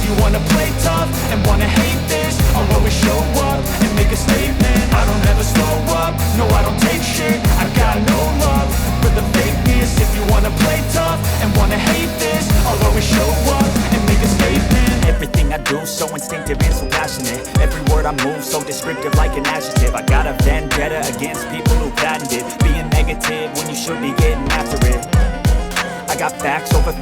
you wanna play tough and wanna hate this, I'll always show up and make a statement. I don't ever slow up, no I don't take shit. I got no love for the fakeness. If you wanna play tough and wanna hate this, I'll always show up and make a statement. Everything I do so instinctive and so passionate. Every word I move so descriptive like an adjective. I got a vendetta against people who patented being negative when you should be getting after it. I got facts over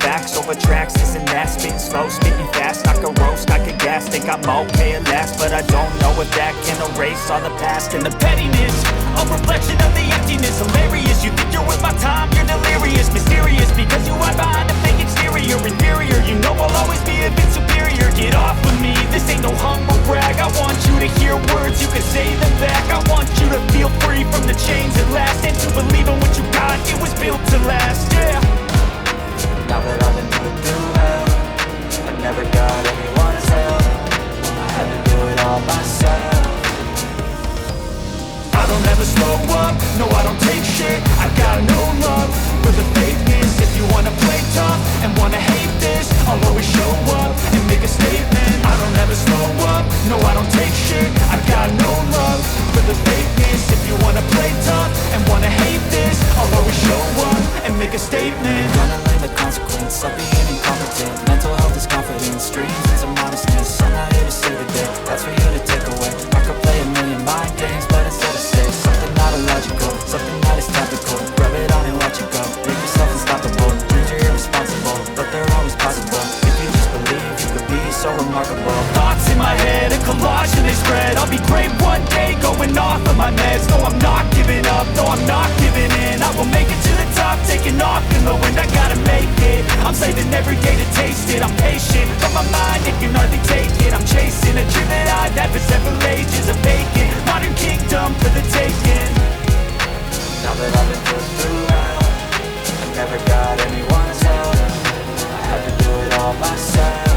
tracks, this and that. Spitting slow, spitting fast, I could roast, I could gas. Think I'm okay at last, but I don't know if that can erase all the past. And the pettiness, a reflection of the emptiness. Hilarious, you think you're worth my time, you're delirious. Mysterious, because you hide behind a fake exterior. Inferior, you know I'll always be a bit superior. Get off of me, this ain't no humble brag. I want you to hear words, you can say them back. I want you to feel free from the chains at last, and to believe in what you got, it was built to last, yeah. Now that I've been through hell, I never got anyone's help. I had to do it all myself. I don't ever slow up, no I don't take shit. I got no love for the fakeness. If you wanna play tough and wanna hate this, I'll always show up and make a statement. I don't ever slow up, no I don't take shit. I got no love for the fakeness. If you wanna play tough and wanna hate this, I'll always show up and make a statement. Gonna learn the consequence of being incompetent. Mental health is confidence, dreams and some modestness. I'm not here to save the day, that's for you to take away. I could play a million mind games, but instead I say something not illogical, something that is topical. Rub it on and watch it go, make yourself unstoppable. Dreams are irresponsible, but they're always possible. If you just believe, you could be so remarkable. Thoughts in my head, a collage and they spread. I'll be great one day, going off of my meds. No, I'm not giving up, no, I'm not giving in. I will make it to the top, taking off in the wind. I gotta make it, I'm saving every day to taste it. I'm patient, but my mind, it can hardly take it. I'm chasing a dream that I've had for several ages. A vacant, modern kingdom for the taking. Now that I've been through hell, I never got anyone's help. I had to do it all myself.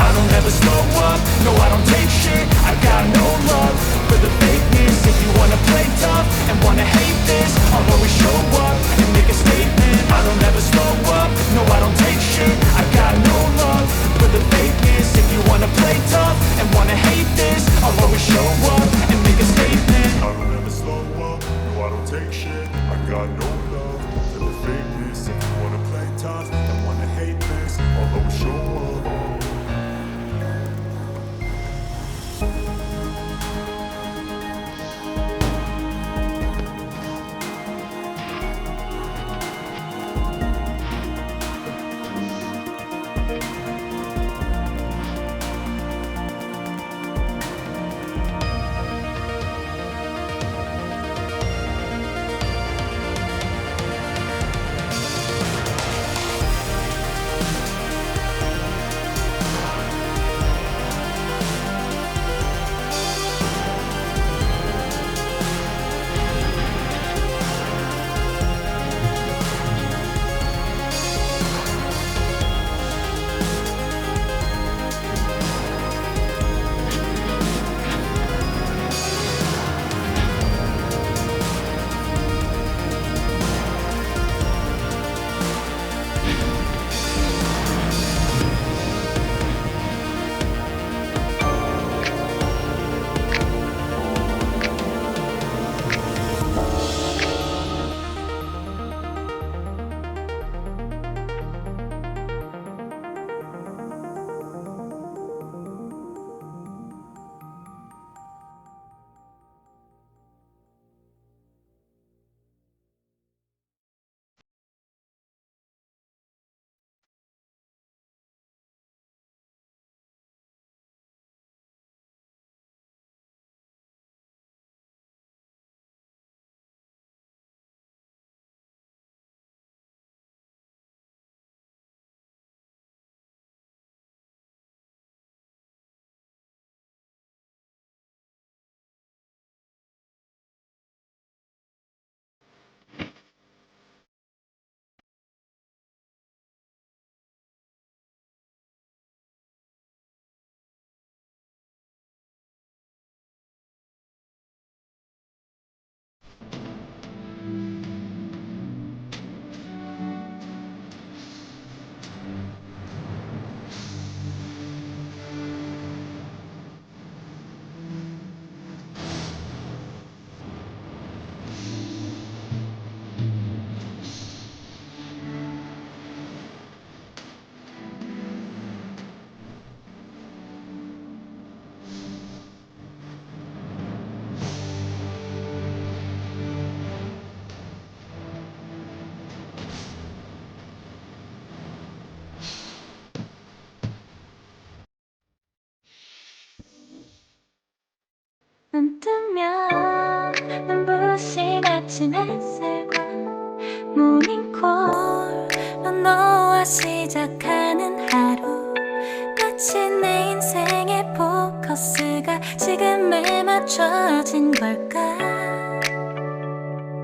I don't ever slow up, no I don't take shit. I got no love for the fakeness. If you wanna play tough and wanna hate this, I'll always show up and make a statement. I don't ever slow up, no I don't take shit. I got no love for the fakeness. If you wanna play tough and wanna hate this, I'll always show up and make a statement. I don't ever slow up, no I don't take shit. I got no love for the fakeness. If you wanna play tough and wanna hate this, I'll always show up. 아침 햇살과 모닝콜로 너와 시작하는 하루, 마치 내 인생의 포커스가 지금에 맞춰진 걸까.